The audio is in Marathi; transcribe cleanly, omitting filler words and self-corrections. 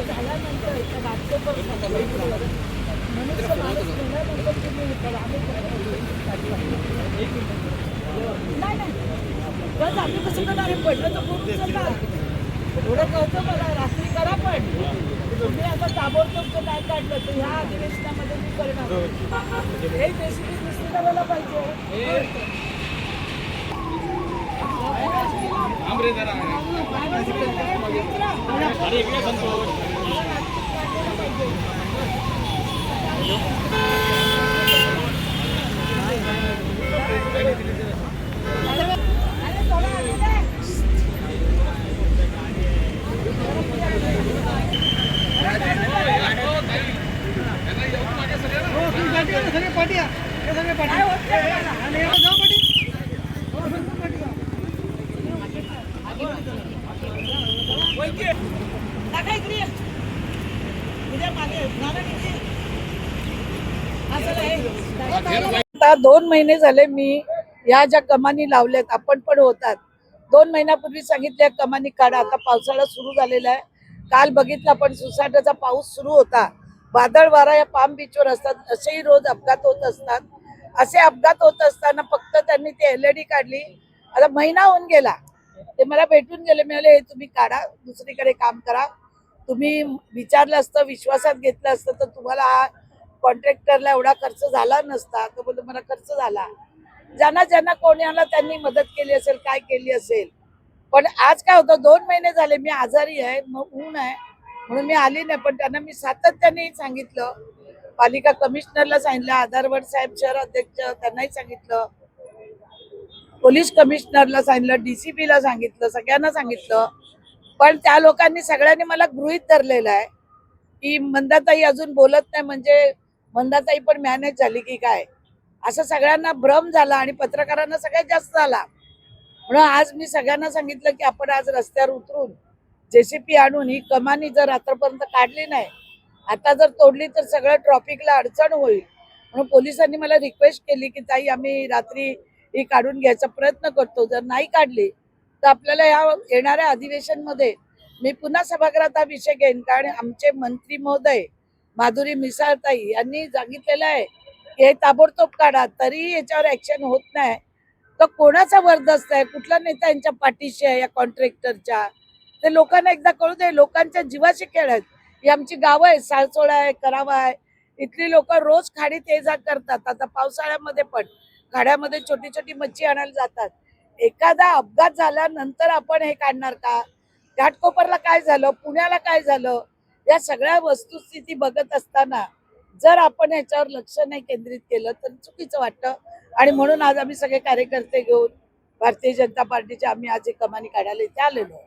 झाल्यानंतर घाटकोपर मनुष्य माणूस मेल्यानंतर तुम्ही हे करा. नाही नाही बस आम्ही कसं करणार आहे? पडलं तर खूप उचलला एवढं कळतं मला. रात्री करा पण तुम्ही आता ताबडतोब नाही काढलं तर ह्या अधिवेशनामध्ये मी करणार. हे जेसीबी दुसरी करायला पाहिजे. आता 2 महिने झाले मी या ज्या कमानी लावल्यात, आपण पण होतात 2 महिन्यापूर्वी सांगितल्या कमानी काढा. आता पावसाळा सुरू झालेला आहे. काल बघितला पण सुसाटाचा पाऊस सुरू होता. वादळ वारा या पाम बीचवर असतात. असेही रोज अपघात होत असतात. असे अपघात होत असताना फक्त त्यांनी ते LED काढली. आता महिना होऊन गेला. ते मला भेटून गेले, मिळाले हे तुम्ही काढा, दुसरीकडे काम करा. तुम्ही विचारलं असतं, विश्वासात घेतलं असतं तर तुम्हाला हा कॉन्ट्रॅक्टरला एवढा खर्च झाला नसता. तो बोलतो मला खर्च झाला. ज्यांना ज्यांना कोणाला त्यांनी मदत केली असेल, काय केली असेल. पण आज काय होतं, 2 महिने झाले मी आजारी आहे, मग ऊन आहे म्हणून मी आली नाही. पण त्यांना मी सातत्याने सांगितलं, पालिका कमिशनरला सांगितलं, आधारवड साहेब शहर अध्यक्ष त्यांनाही सांगितलं, पोलीस कमिशनरला सांगितलं, DCP ला सांगितलं, सगळ्यांना सांगितलं. पण त्या लोकांनी सगळ्यांनी मला गृहीत धरलेलं आहे की मंदाताई अजून बोलत नाही म्हणजे मंदाताई पण मॅनेज झाली की काय, असं सगळ्यांना भ्रम झाला आणि पत्रकारांना सगळ्यात जास्त झाला. म्हणून आज मी सगळ्यांना सांगितलं की आपण आज रस्त्यावर उतरून JCP आणून ही कमानी जर रात्रपर्यंत काढली नाही, आता जर तोडली तर सगळं ट्रॉफिकला अडचण होईल. म्हणून पोलिसांनी मला रिक्वेस्ट केली की ताई आम्ही रात्री ही काढून घ्यायचा प्रयत्न करतो. जर नाही काढली तर आपल्याला या येणाऱ्या अधिवेशनमध्ये मी पुन्हा सभागृहात हा विषय घेईन. कारण आमचे मंत्री महोदय माधुरी मिसाळताई यांनी सांगितलेलं आहे की हे ताबडतोब काढा. तरी याच्यावर ऍक्शन होत नाही तर कोणाचा वरदस्त आहे, कुठला नेता यांच्या पाठीशी आहे या कॉन्ट्रॅक्टरच्या, ते लोकांना एकदा कळू दे. लोकांच्या जीवाशी खेळ आहेत. ही आमची गावं आहे, साळसोळा आहे, करावा आहे, इथली लोक रोज खाडीत ये जा करतात. आता पावसाळ्यामध्ये पण खाड्यामध्ये छोटी छोटी मच्छी आणायला जातात. एखादा अपघात झाल्यानंतर आपण हे काढणार का? घाटकोपरला काय झालं, पुण्याला काय झालं, या सगळ्या वस्तुस्थिती बघत असताना जर आपण ह्याच्यावर लक्ष नाही केंद्रित केलं तर चुकीचं वाटतं. आणि म्हणून आज आम्ही सगळे कार्यकर्ते घेऊन भारतीय जनता पार्टीचे आम्ही आज एक कमानी काढायला इथे आलेलो.